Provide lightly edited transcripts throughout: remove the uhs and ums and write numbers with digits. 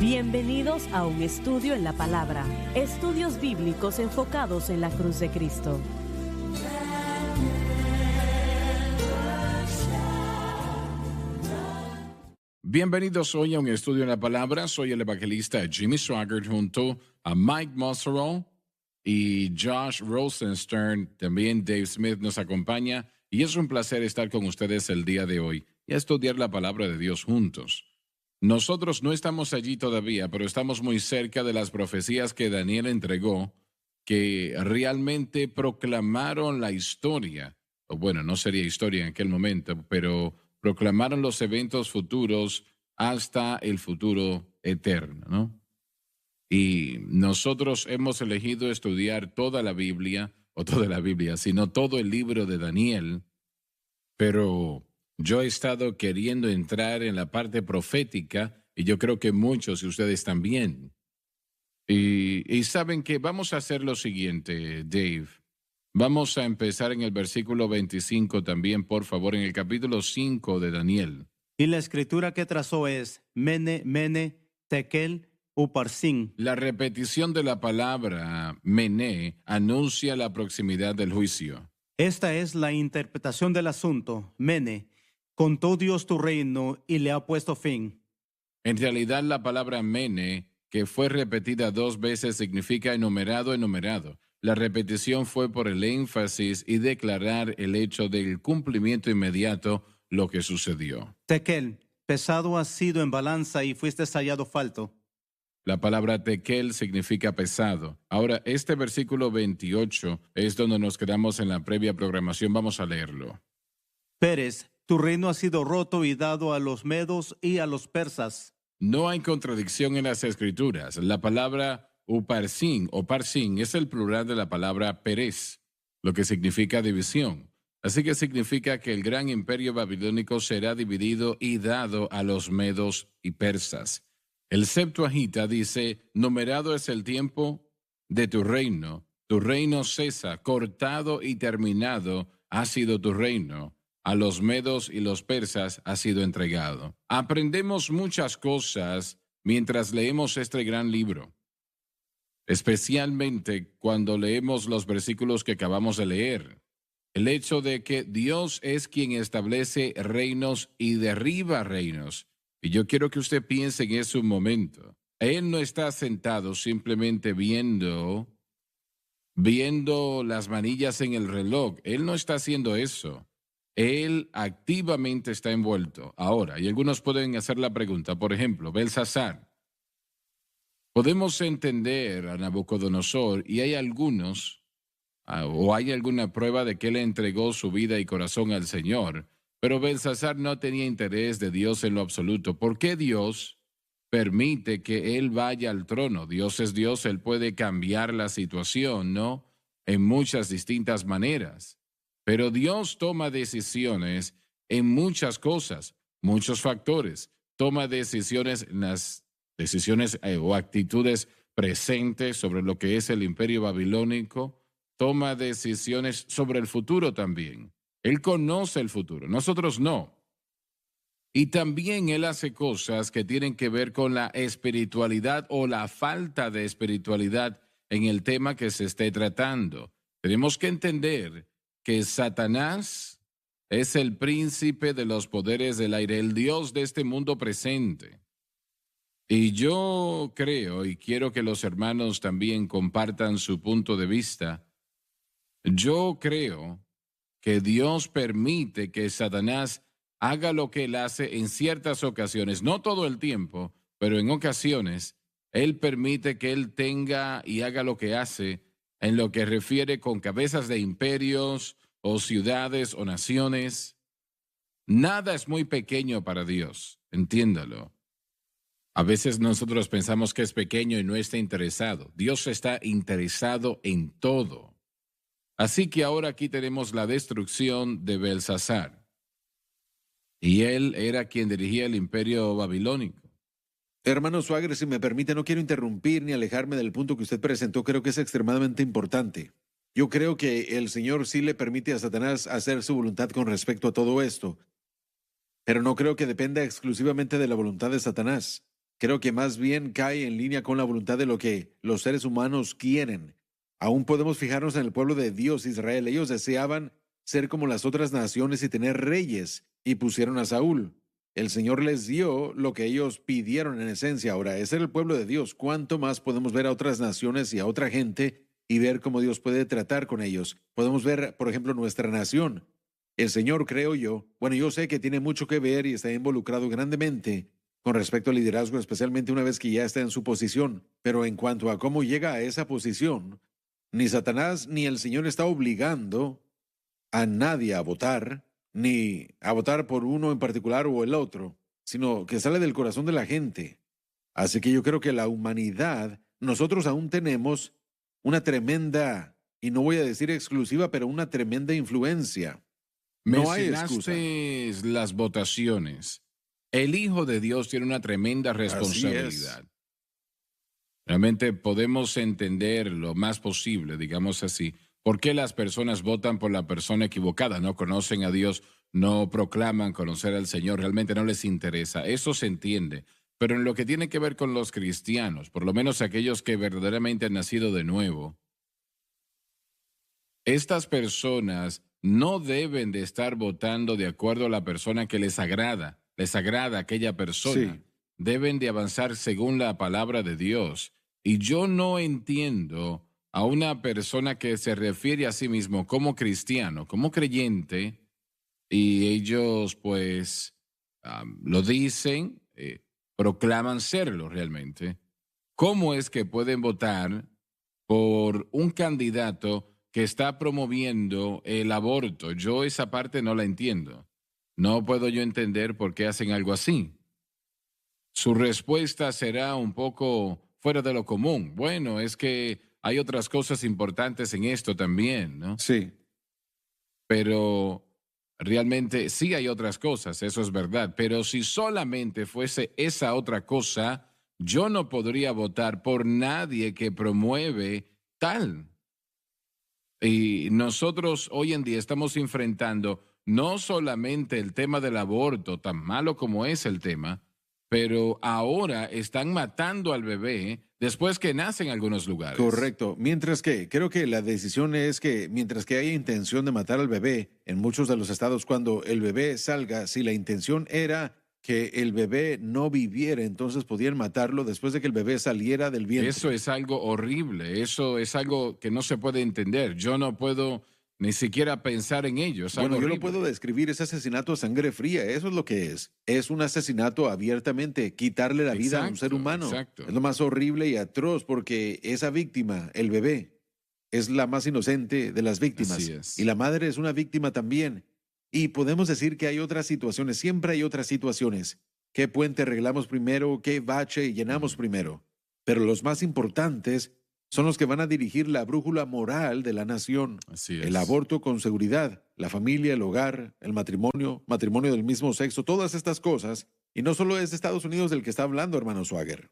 Bienvenidos a un estudio en la palabra. Estudios bíblicos enfocados en la cruz de Cristo. Bienvenidos hoy a un estudio en la palabra. Soy el evangelista Jimmy Swaggart junto a Mike Musserall y Josh Rosenstern. También Dave Smith nos acompaña y es un placer estar con ustedes el día de hoy y estudiar la palabra de Dios juntos. Nosotros no estamos allí todavía, pero estamos muy cerca de las profecías que Daniel entregó, que realmente proclamaron la historia, o bueno, no sería historia en aquel momento, pero proclamaron los eventos futuros hasta el futuro eterno, ¿no? Y nosotros hemos elegido estudiar toda la Biblia, o toda la Biblia, sino todo el libro de Daniel, pero yo he estado queriendo entrar en la parte profética y yo creo que muchos de ustedes también. Y saben que vamos a hacer lo siguiente, Dave. Vamos a empezar en el versículo 25 también, por favor, en el capítulo 5 de Daniel. Y la escritura que trazó es Mene, Mene, Tekel, Uparsin. La repetición de la palabra Mené anuncia la proximidad del juicio. Esta es la interpretación del asunto. Mene, contó Dios tu reino y le ha puesto fin. En realidad, la palabra Mene, que fue repetida 2 veces, significa enumerado, enumerado. La repetición fue por el énfasis y declarar el hecho del cumplimiento inmediato, lo que sucedió. Tekel, pesado has sido en balanza y fuiste hallado falto. La palabra tekel significa pesado. Ahora, este versículo 28 es donde nos quedamos en la previa programación. Vamos a leerlo. Pérez, tu reino ha sido roto y dado a los medos y a los persas. No hay contradicción en las escrituras. La palabra uparsin o parsin es el plural de la palabra Pérez, lo que significa división. Así que significa que el gran imperio babilónico será dividido y dado a los medos y persas. El Septuaginta dice, numerado es el tiempo de tu reino cesa, cortado y terminado ha sido tu reino. A los medos y los persas ha sido entregado. Aprendemos muchas cosas mientras leemos este gran libro, especialmente cuando leemos los versículos que acabamos de leer. El hecho de que Dios es quien establece reinos y derriba reinos. Y yo quiero que usted piense en eso un momento. Él no está sentado simplemente viendo las manillas en el reloj. Él no está haciendo eso. Él activamente está envuelto. Ahora, y algunos pueden hacer la pregunta, por ejemplo, Belsasar. Podemos entender a Nabucodonosor y hay algunos, o hay alguna prueba de que él entregó su vida y corazón al Señor, pero Belsasar no tenía interés de Dios en lo absoluto. ¿Por qué Dios permite que él vaya al trono? Dios es Dios, él puede cambiar la situación, ¿no? En muchas distintas maneras. Pero Dios toma decisiones en muchas cosas, muchos factores. Toma decisiones en las decisiones o actitudes presentes sobre lo que es el imperio babilónico. Toma decisiones sobre el futuro también. Él conoce el futuro, nosotros no. Y también Él hace cosas que tienen que ver con la espiritualidad o la falta de espiritualidad en el tema que se esté tratando. Tenemos que entender que Satanás es el príncipe de los poderes del aire, el Dios de este mundo presente. Y yo creo, y quiero que los hermanos también compartan su punto de vista, yo creo que Dios permite que Satanás haga lo que él hace en ciertas ocasiones, no todo el tiempo, pero en ocasiones, él permite que él tenga y haga lo que hace en lo que refiere con cabezas de imperios o ciudades o naciones. Nada es muy pequeño para Dios, entiéndalo. A veces nosotros pensamos que es pequeño y no está interesado. Dios está interesado en todo. Así que ahora aquí tenemos la destrucción de Belsasar. Y él era quien dirigía el imperio babilónico. Hermano Swaggart, si me permite, no quiero interrumpir ni alejarme del punto que usted presentó. Creo que es extremadamente importante. Yo creo que el Señor sí le permite a Satanás hacer su voluntad con respecto a todo esto. Pero no creo que dependa exclusivamente de la voluntad de Satanás. Creo que más bien cae en línea con la voluntad de lo que los seres humanos quieren. Aún podemos fijarnos en el pueblo de Dios, Israel. Ellos deseaban ser como las otras naciones y tener reyes, y pusieron a Saúl. El Señor les dio lo que ellos pidieron en esencia. Ahora, ese era el pueblo de Dios. ¿Cuánto más podemos ver a otras naciones y a otra gente y ver cómo Dios puede tratar con ellos? Podemos ver, por ejemplo, nuestra nación. El Señor, creo yo, bueno, yo sé que tiene mucho que ver y está involucrado grandemente con respecto al liderazgo, especialmente una vez que ya está en su posición. Pero en cuanto a cómo llega a esa posición, ni Satanás ni el Señor está obligando a nadie a votar, ni a votar por uno en particular o el otro, sino que sale del corazón de la gente. Así que yo creo que la humanidad, nosotros aún tenemos una tremenda, y no voy a decir exclusiva, pero una tremenda influencia. No hay excusa. Mencionaste las votaciones. El Hijo de Dios tiene una tremenda Así es. responsabilidad. Realmente podemos entender lo más posible, digamos así, por qué las personas votan por la persona equivocada. No conocen a Dios, no proclaman conocer al Señor, realmente no les interesa. Eso se entiende. Pero en lo que tiene que ver con los cristianos, por lo menos aquellos que verdaderamente han nacido de nuevo, estas personas no deben de estar votando de acuerdo a la persona que les agrada aquella persona. Sí. Deben de avanzar según la palabra de Dios. Y yo no entiendo a una persona que se refiere a sí mismo como cristiano, como creyente, y ellos pues lo dicen, proclaman serlo realmente. ¿Cómo es que pueden votar por un candidato que está promoviendo el aborto? Yo esa parte no la entiendo. No puedo yo entender por qué hacen algo así. Su respuesta será un poco fuera de lo común. Bueno, es que hay otras cosas importantes en esto también, ¿no? Sí. Pero realmente sí hay otras cosas, eso es verdad. Pero si solamente fuese esa otra cosa, yo no podría votar por nadie que promueve tal. Y nosotros hoy en día estamos enfrentando no solamente el tema del aborto, tan malo como es el tema, pero ahora están matando al bebé después que nace en algunos lugares. Correcto. Mientras que creo que la decisión es que mientras que haya intención de matar al bebé, en muchos de los estados, cuando el bebé salga, si la intención era que el bebé no viviera, entonces podían matarlo después de que el bebé saliera del vientre. Eso es algo horrible, eso es algo que no se puede entender. Yo no puedo ni siquiera pensar en ello. Es algo Bueno, yo lo horrible. puedo describir, ese asesinato a sangre fría, eso es lo que es. Es un asesinato abiertamente, quitarle la vida a un ser Exacto, humano. exacto. Es lo más horrible y atroz porque esa víctima, el bebé, es la más inocente de las víctimas. Así es. Y la madre es una víctima también. Y podemos decir que hay otras situaciones, siempre hay otras situaciones. ¿Qué puente arreglamos primero? ¿Qué bache llenamos primero? Pero los más importantes son los que van a dirigir la brújula moral de la nación. Así es. El aborto con seguridad, la familia, el hogar, el matrimonio, matrimonio del mismo sexo, todas estas cosas. Y no solo es de Estados Unidos del que está hablando, hermano Swagger.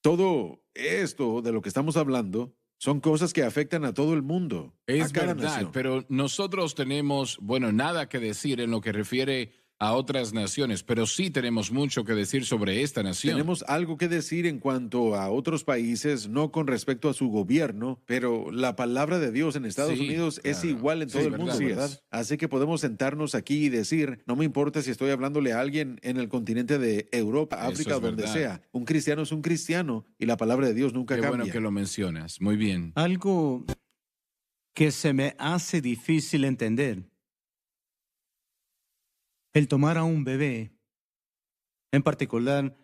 Todo esto de lo que estamos hablando son cosas que afectan a todo el mundo, a Es cada verdad, nación. pero nosotros tenemos, bueno, nada que decir en lo que refiere a otras naciones, pero sí tenemos mucho que decir sobre esta nación. Tenemos algo que decir en cuanto a otros países, no con respecto a su gobierno, pero la palabra de Dios en Estados Sí, Unidos es claro. igual en Sí, todo el verdad. mundo, Así ¿verdad? es. Así que podemos sentarnos aquí y decir, no me importa si estoy hablándole a alguien en el continente de Europa, Eso África es o donde verdad. sea. Un cristiano es un cristiano y la palabra de Dios nunca Qué cambia. bueno que lo mencionas. Muy bien. Algo que se me hace difícil entender. El tomar a un bebé, en particular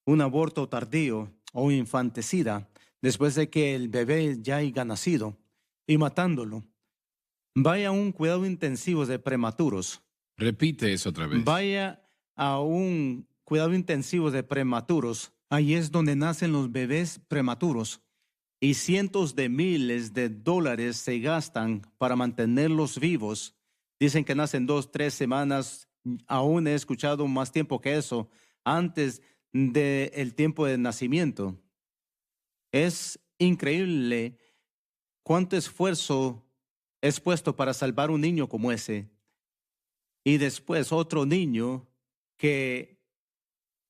un aborto tardío o infanticida, después de que el bebé ya haya nacido, y matándolo. Vaya a un cuidado intensivo de prematuros. Repite eso otra vez. Vaya a un cuidado intensivo de prematuros. Ahí es donde nacen los bebés prematuros. Y cientos de miles de dólares se gastan para mantenerlos vivos. Dicen que nacen 2, 3 semanas. Aún he escuchado más tiempo que eso, antes del tiempo de nacimiento. Es increíble cuánto esfuerzo es puesto para salvar un niño como ese. Y después otro niño que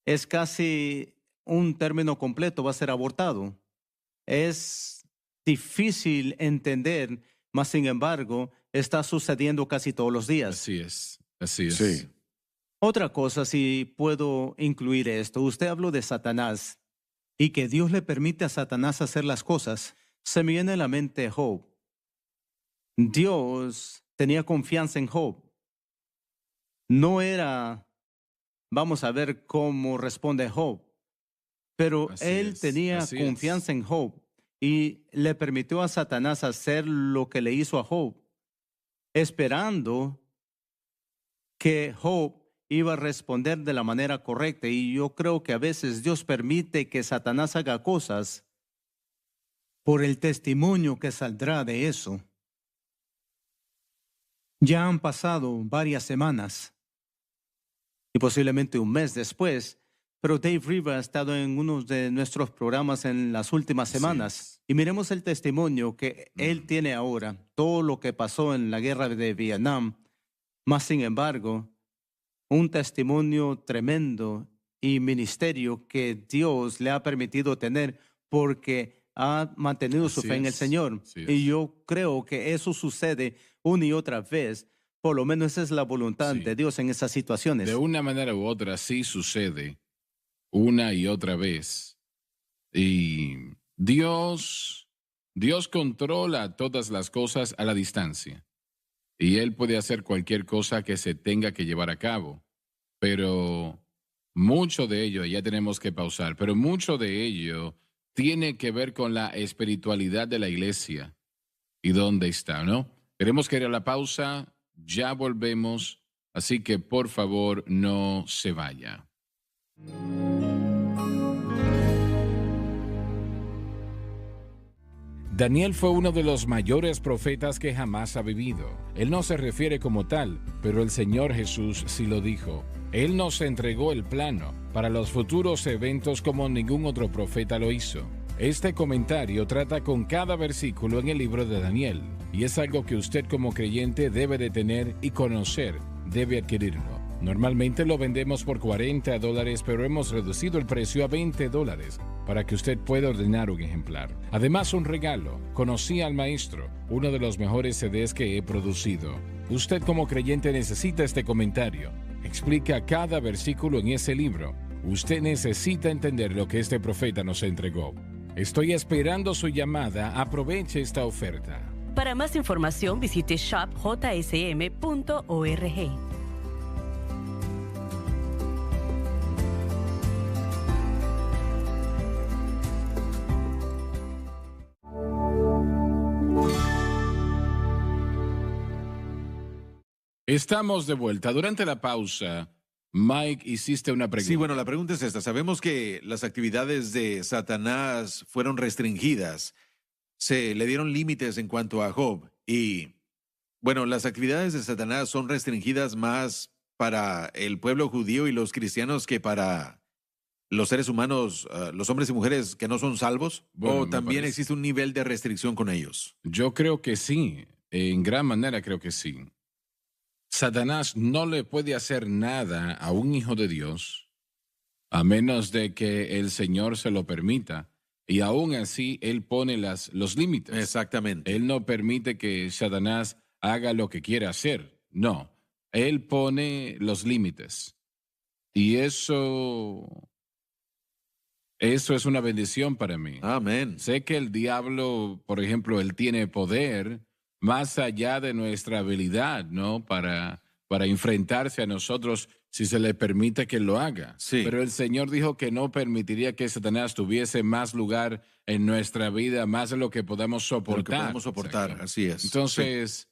es casi un término completo va a ser abortado. Es difícil entender, mas sin embargo, está sucediendo casi todos los días. Así es, así es. Sí. Otra cosa, si puedo incluir esto, usted habló de Satanás y que Dios le permite a Satanás hacer las cosas. Se me viene a la mente Job. Dios tenía confianza en Job. No era, vamos a ver cómo responde Job, pero Así él es, tenía así confianza en Job y le permitió a Satanás hacer lo que le hizo a Job, esperando que Job iba a responder de la manera correcta. Y yo creo que a veces Dios permite que Satanás haga cosas por el testimonio que saldrá de eso. Ya han pasado varias semanas y posiblemente un mes después, pero Dave Riva ha estado en uno de nuestros programas en las últimas Así semanas. es. Y miremos el testimonio que él tiene ahora, todo lo que pasó en la guerra de Vietnam. Más sin embargo, un testimonio tremendo y ministerio que Dios le ha permitido tener porque ha mantenido su Así fe en el es, Señor. así es. Y yo creo que eso sucede una y otra vez. Por lo menos esa es la voluntad Sí. de Dios en esas situaciones. De una manera u otra, sí sucede una y otra vez. Y Dios controla todas las cosas a la distancia. Y Él puede hacer cualquier cosa que se tenga que llevar a cabo. Pero mucho de ello, ya tenemos que pausar, pero mucho de ello tiene que ver con la espiritualidad de la iglesia y dónde está, ¿no? Queremos que ir a la pausa, ya volvemos, así que por favor no se vaya. Daniel fue uno de los mayores profetas que jamás ha vivido. Él no se refiere como tal, pero el Señor Jesús sí lo dijo. Él nos entregó el plano para los futuros eventos como ningún otro profeta lo hizo. Este comentario trata con cada versículo en el libro de Daniel, y es algo que usted como creyente debe de tener y conocer, debe adquirirlo. Normalmente lo vendemos por $40, pero hemos reducido el precio a $20 para que usted pueda ordenar un ejemplar. Además, un regalo. Conocí al Maestro, uno de los mejores CDs que he producido. Usted como creyente necesita este comentario. Explica cada versículo en ese libro. Usted necesita entender lo que este profeta nos entregó. Estoy esperando su llamada. Aproveche esta oferta. Para más información visite shopjsm.org. Estamos de vuelta. Durante la pausa, Mike, hiciste una pregunta. Sí, bueno, la pregunta es esta. Sabemos que las actividades de Satanás fueron restringidas. Se le dieron límites en cuanto a Job. Y, bueno, las actividades de Satanás son restringidas más para el pueblo judío y los cristianos que para los seres humanos, los hombres y mujeres que no son salvos. Bueno, ¿O me también parece. existe un nivel de restricción con ellos? Yo creo que sí. En gran manera creo que sí. Satanás no le puede hacer nada a un hijo de Dios a menos de que el Señor se lo permita. Y aún así, Él pone los límites. Exactamente. Él no permite que Satanás haga lo que quiera hacer. No, Él pone los límites. Y eso es una bendición para mí. Amén. Sé que el diablo, por ejemplo, él tiene poder más allá de nuestra habilidad, ¿no? Para enfrentarse a nosotros si se le permite que lo haga. Sí. Pero el Señor dijo que no permitiría que Satanás tuviese más lugar en nuestra vida, más de lo que podamos De lo soportar. que podemos soportar, Exacto. así es. Entonces,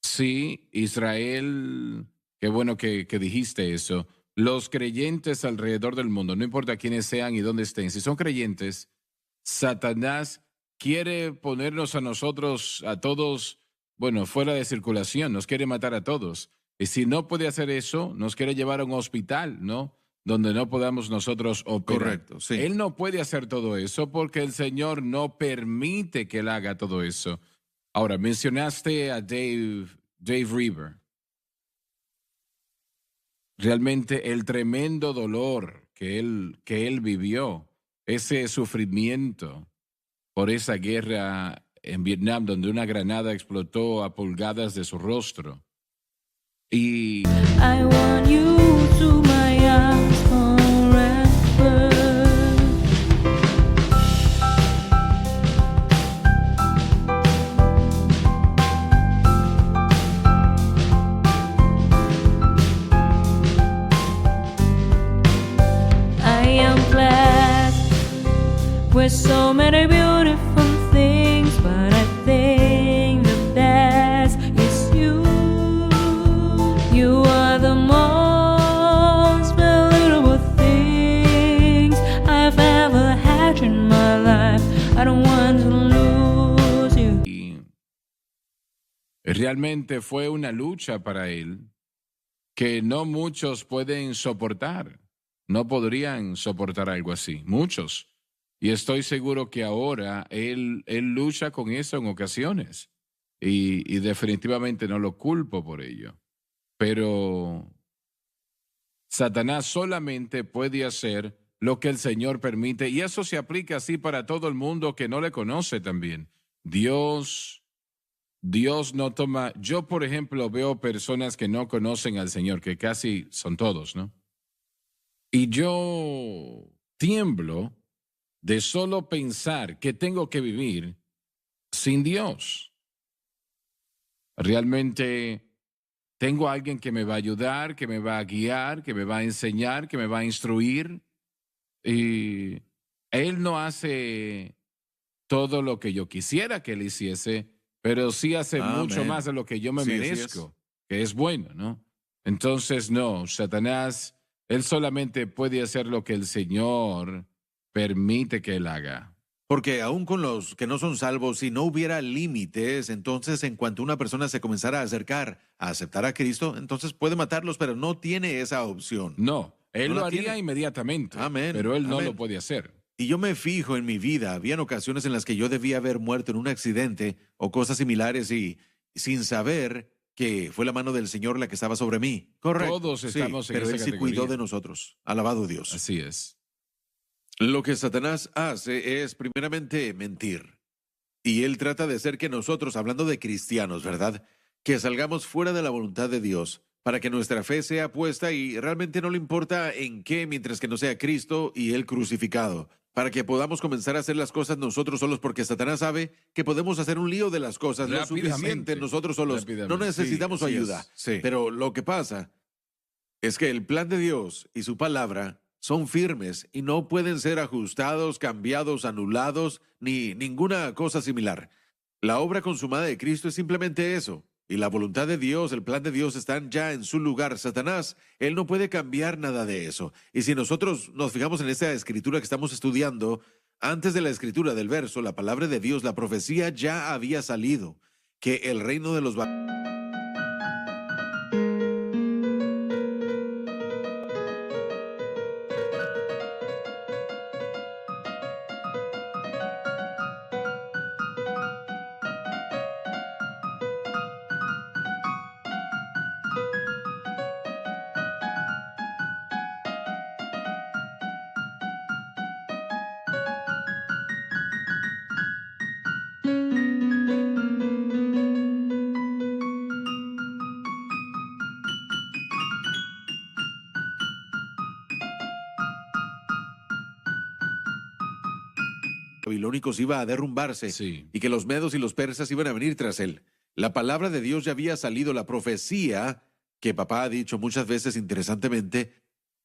sí, Israel, qué bueno que dijiste eso. Los creyentes alrededor del mundo, no importa quiénes sean y dónde estén, si son creyentes, Satanás quiere ponernos a nosotros, a todos, bueno, fuera de circulación, nos quiere matar a todos. Y si no puede hacer eso, nos quiere llevar a un hospital, ¿no? Donde no podamos nosotros operar. Correcto, sí. Él no puede hacer todo eso porque el Señor no permite que él haga todo eso. Ahora, mencionaste a Dave River. Realmente el tremendo dolor que él vivió, ese sufrimiento por esa guerra en Vietnam donde una granada explotó a pulgadas de su rostro. Y I want you to my arms forever. I am blessed with so many beautiful things, but I think the best is you. You are the most valuable things I've ever had in my life. I don't want to lose you. realmente fue una lucha para él que no muchos pueden soportar. No podrían soportar algo así, muchos. Y estoy seguro que ahora él lucha con eso en ocasiones. Y definitivamente no lo culpo por ello. Pero Satanás solamente puede hacer lo que el Señor permite. Y eso se aplica así para todo el mundo que no le conoce también. Dios no toma... Yo, por ejemplo, veo personas que no conocen al Señor, que casi son todos, ¿no? Y yo tiemblo de solo pensar que tengo que vivir sin Dios. Realmente tengo a alguien que me va a ayudar, que me va a guiar, que me va a enseñar, que me va a instruir. Y Él no hace todo lo que yo quisiera que Él hiciese, pero sí hace mucho más de lo que yo me merezco, que es bueno, ¿no? Entonces, no, Satanás... Él solamente puede hacer lo que el Señor permite que Él haga. Porque aún con los que no son salvos, si no hubiera límites, entonces en cuanto una persona se comenzara a acercar a aceptar a Cristo, entonces puede matarlos, pero no tiene esa opción. No, Él No lo la haría tiene. inmediatamente, Amén, pero Él no amén. lo puede hacer. Y yo me fijo en mi vida, habían ocasiones en las que yo debía haber muerto en un accidente o cosas similares y sin saber que fue la mano del Señor la que estaba sobre mí. Correcto. Todos estamos en pero esa Él sí categoría. cuidó de nosotros. Alabado Dios. Así es. Lo que Satanás hace es primeramente mentir. Y él trata de hacer que nosotros, hablando de cristianos, ¿verdad? Que salgamos fuera de la voluntad de Dios para que nuestra fe sea puesta y realmente no le importa en qué mientras que no sea Cristo y Él crucificado. Para que podamos comenzar a hacer las cosas nosotros solos porque Satanás sabe que podemos hacer un lío de las cosas lo Rápidamente. suficiente nosotros solos. No Rápidamente. necesitamos su Sí, ayuda. sí es. Pero lo que pasa es que el plan de Dios y su palabra son firmes y no pueden ser ajustados, cambiados, anulados, ni ninguna cosa similar. La obra consumada de Cristo es simplemente eso. Y la voluntad de Dios, el plan de Dios están ya en su lugar. Satanás, él no puede cambiar nada de eso. Y si nosotros nos fijamos en esta escritura que estamos estudiando, antes de la escritura del verso, la palabra de Dios, la profecía ya había salido, que el reino de los babilónicos iba a derrumbarse Sí. y que los medos y los persas iban a venir tras él. La palabra de Dios ya había salido, la profecía que papá ha dicho muchas veces interesantemente,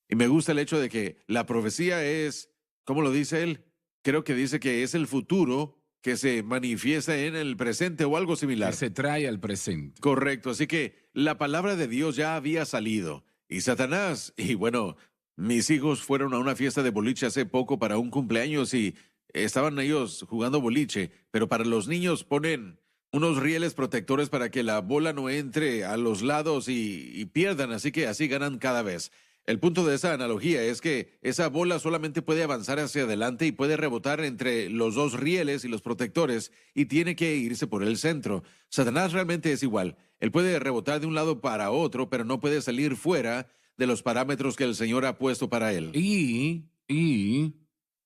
y me gusta el hecho de que la profecía es, ¿cómo lo dice él? Creo que dice que es el futuro que se manifiesta en el presente o algo similar. Que se trae al presente. Correcto, así que la palabra de Dios ya había salido. Y Satanás, y bueno, mis hijos fueron a una fiesta de boliche hace poco para un cumpleaños y estaban ellos jugando boliche, pero para los niños ponen unos rieles protectores para que la bola no entre a los lados y pierdan, así que así ganan cada vez. El punto de esa analogía es que esa bola solamente puede avanzar hacia adelante y puede rebotar entre los dos rieles y los protectores y tiene que irse por el centro. Satanás realmente es igual. Él puede rebotar de un lado para otro, pero no puede salir fuera de los parámetros que el Señor ha puesto para él. Y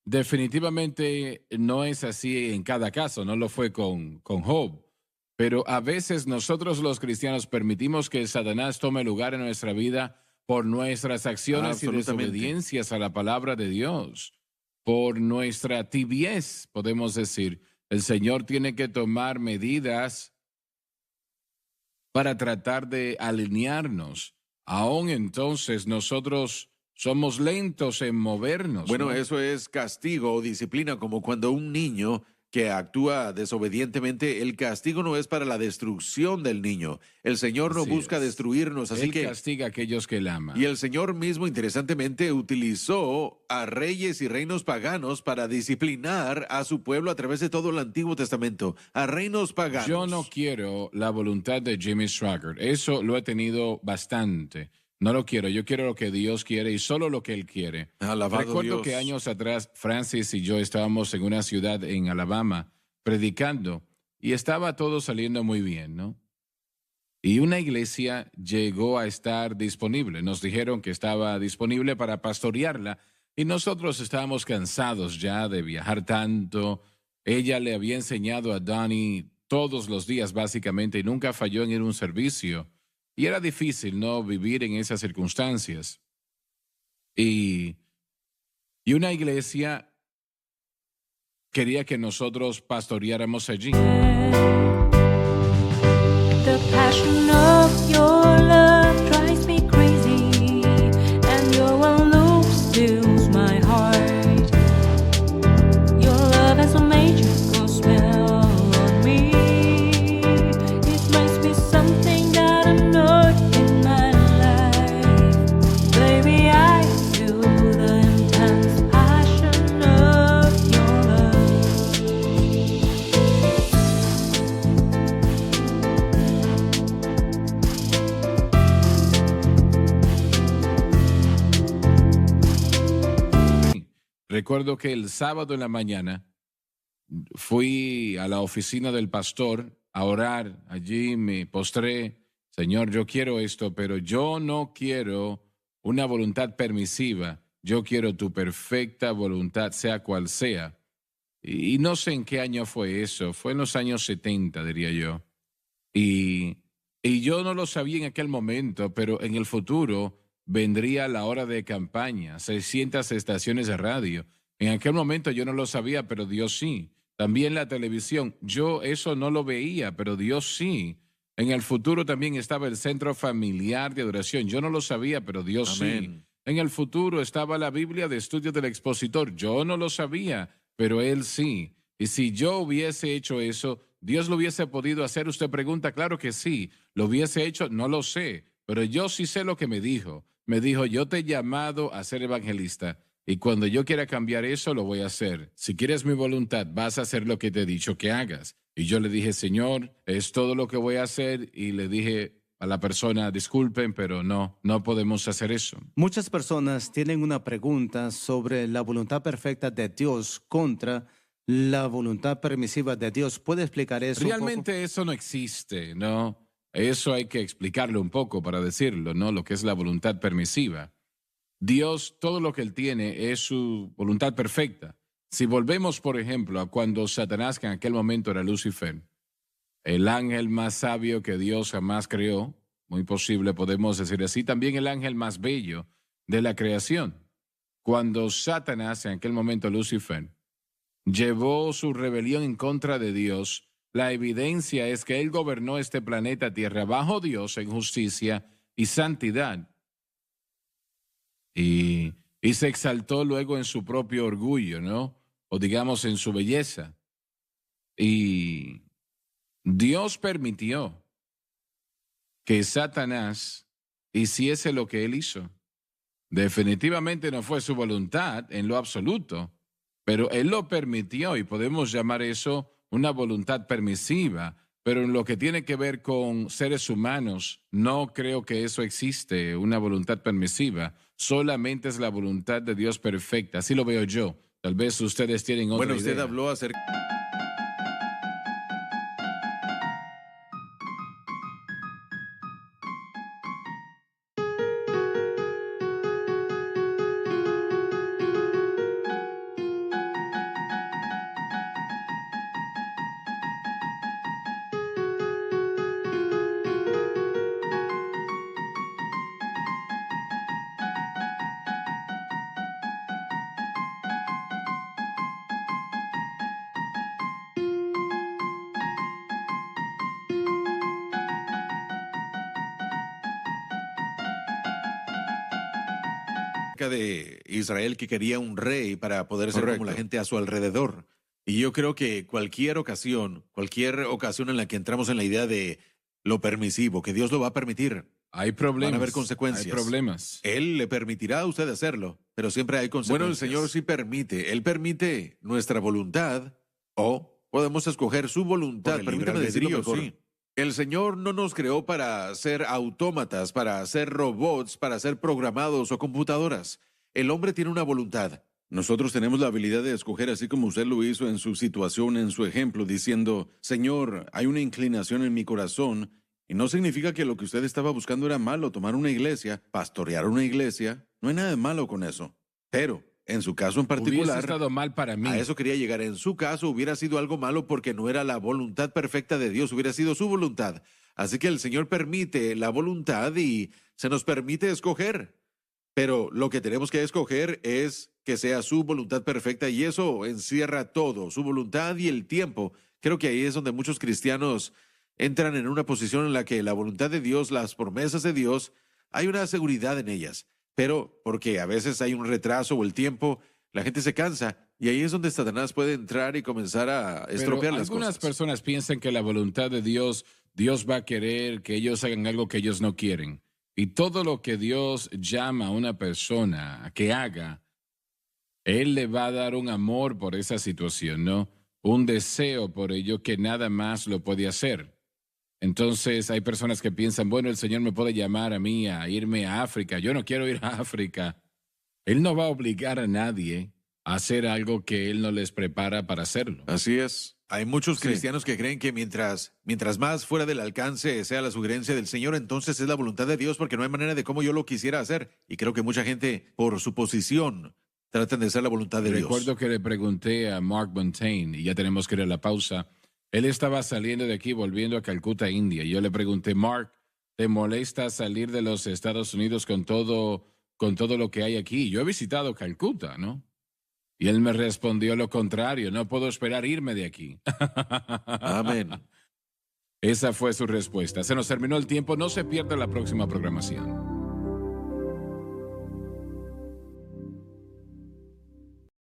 definitivamente no es así en cada caso, no lo fue con Job. Pero a veces nosotros los cristianos permitimos que Satanás tome lugar en nuestra vida por nuestras acciones y Absolutamente. desobediencias a la palabra de Dios, por nuestra tibiez, podemos decir. El Señor tiene que tomar medidas para tratar de alinearnos. Aún entonces nosotros somos lentos en movernos. Bueno, ¿no? eso es castigo o disciplina, como cuando un niño que actúa desobedientemente, el castigo no es para la destrucción del niño. El Señor no Así busca es. destruirnos, así Él que... castiga a aquellos que él ama. Y el Señor mismo, interesantemente, utilizó a reyes y reinos paganos para disciplinar a su pueblo a través de todo el Antiguo Testamento, a reinos paganos. Yo no quiero la voluntad de Jimmy Swaggart. Eso lo he tenido bastante. No lo quiero. Yo quiero lo que Dios quiere y solo lo que Él quiere. Alabado Recuerdo Dios. que años atrás Francis y yo estábamos en una ciudad en Alabama predicando y estaba todo saliendo muy bien, ¿no? Y una iglesia llegó a estar disponible. Nos dijeron que estaba disponible para pastorearla y nosotros estábamos cansados ya de viajar tanto. Ella le había enseñado a Donnie todos los días básicamente y nunca falló en ir a un servicio. Y era difícil, ¿no? Vivir en esas circunstancias. Y una iglesia quería que nosotros pastoreáramos allí. The passion of your love drives me crazy, and your one look steals my heart. Your love has a magical spell on me. It makes me something that I'm not in my life. Baby, I feel the intense passion of your love. Recuerdo que el sábado en la mañana fui a la oficina del pastor a orar. Allí me postré. Señor, yo quiero esto, pero yo no quiero una voluntad permisiva. Yo quiero tu perfecta voluntad, sea cual sea. Y no sé en qué año fue eso. Fue en los años 70, diría yo. Y yo no lo sabía en aquel momento, pero en el futuro vendría la hora de campaña, 600 estaciones de radio. En aquel momento yo no lo sabía, pero Dios sí. También la televisión, yo eso no lo veía, pero Dios sí. En el futuro también estaba el centro familiar de adoración. Yo no lo sabía, pero Dios sí. Amén. En el futuro estaba la Biblia de estudio del expositor. Yo no lo sabía, pero Él sí. Y si yo hubiese hecho eso, ¿Dios lo hubiese podido hacer? Usted pregunta, claro que sí. ¿Lo hubiese hecho? No lo sé. Pero yo sí sé lo que me dijo. Me dijo, yo te he llamado a ser evangelista. Y cuando yo quiera cambiar eso, lo voy a hacer. Si quieres mi voluntad, vas a hacer lo que te he dicho que hagas. Y yo le dije, Señor, es todo lo que voy a hacer. Y le dije a la persona, disculpen, pero no podemos hacer eso. Muchas personas tienen una pregunta sobre la voluntad perfecta de Dios contra la voluntad permisiva de Dios. ¿Puede explicar eso un poco? Realmente eso no existe, ¿no? Eso hay que explicarlo un poco para decirlo, ¿no? Lo que es la voluntad permisiva. Dios, todo lo que Él tiene es su voluntad perfecta. Si volvemos, por ejemplo, a cuando Satanás, que en aquel momento era Lucifer, el ángel más sabio que Dios jamás creó, muy posible podemos decir así, también el ángel más bello de la creación. Cuando Satanás, en aquel momento Lucifer, llevó su rebelión en contra de Dios, la evidencia es que Él gobernó este planeta Tierra bajo Dios en justicia y santidad. Y se exaltó luego en su propio orgullo, ¿no? O digamos en su belleza. Y Dios permitió que Satanás hiciese lo que él hizo. Definitivamente no fue su voluntad en lo absoluto, pero él lo permitió y podemos llamar eso una voluntad permisiva. Pero en lo que tiene que ver con seres humanos, no creo que eso existe, una voluntad permisiva. Solamente es la voluntad de Dios perfecta. Así lo veo yo. Tal vez ustedes tienen otra Bueno, usted idea. habló acerca... de Israel que quería un rey para poder ser como la gente a su alrededor. Y yo creo que cualquier ocasión en la que entramos en la idea de lo permisivo, que Dios lo va a permitir, Hay problemas. van a haber consecuencias. Hay problemas. Él le permitirá a usted hacerlo, pero siempre hay consecuencias. Bueno, el Señor sí permite. Él permite nuestra voluntad o podemos escoger su voluntad. Permítame decirlo mejor. Sí. El Señor no nos creó para ser autómatas, para ser robots, para ser programados o computadoras. El hombre tiene una voluntad. Nosotros tenemos la habilidad de escoger así como usted lo hizo en su situación, en su ejemplo, diciendo, Señor, hay una inclinación en mi corazón, y no significa que lo que usted estaba buscando era malo, tomar una iglesia, pastorear una iglesia, no hay nada de malo con eso. Pero, en su caso en particular, Hubiese estado mal para mí. a eso quería llegar. En su caso hubiera sido algo malo porque no era la voluntad perfecta de Dios, hubiera sido su voluntad. Así que el Señor permite la voluntad y se nos permite escoger. Pero lo que tenemos que escoger es que sea su voluntad perfecta y eso encierra todo, su voluntad y el tiempo. Creo que ahí es donde muchos cristianos entran en una posición en la que la voluntad de Dios, las promesas de Dios, hay una seguridad en ellas. Pero porque a veces hay un retraso o el tiempo, la gente se cansa y ahí es donde Satanás puede entrar y comenzar a estropear las cosas. Algunas personas piensan que la voluntad de Dios, Dios va a querer que ellos hagan algo que ellos no quieren. Y todo lo que Dios llama a una persona a que haga, Él le va a dar un amor por esa situación, ¿no? Un deseo por ello que nada más lo puede hacer. Entonces hay personas que piensan, bueno, el Señor me puede llamar a mí a irme a África. Yo no quiero ir a África. Él no va a obligar a nadie a hacer algo que Él no les prepara para hacerlo. Así es. Hay muchos cristianos que creen que mientras más fuera del alcance sea la sugerencia del Señor, entonces es la voluntad de Dios porque no hay manera de cómo yo lo quisiera hacer. Y creo que mucha gente, por su posición, tratan de ser la voluntad de Dios. Recuerdo que le pregunté a Mark Montaigne, y ya tenemos que ir a la pausa. Él estaba saliendo de aquí, volviendo a Calcuta, India. Y yo le pregunté, Mark, ¿te molesta salir de los Estados Unidos con todo lo que hay aquí? Yo he visitado Calcuta, ¿no? Y él me respondió lo contrario, no puedo esperar irme de aquí. Amén. Esa fue su respuesta. Se nos terminó el tiempo, no se pierda la próxima programación.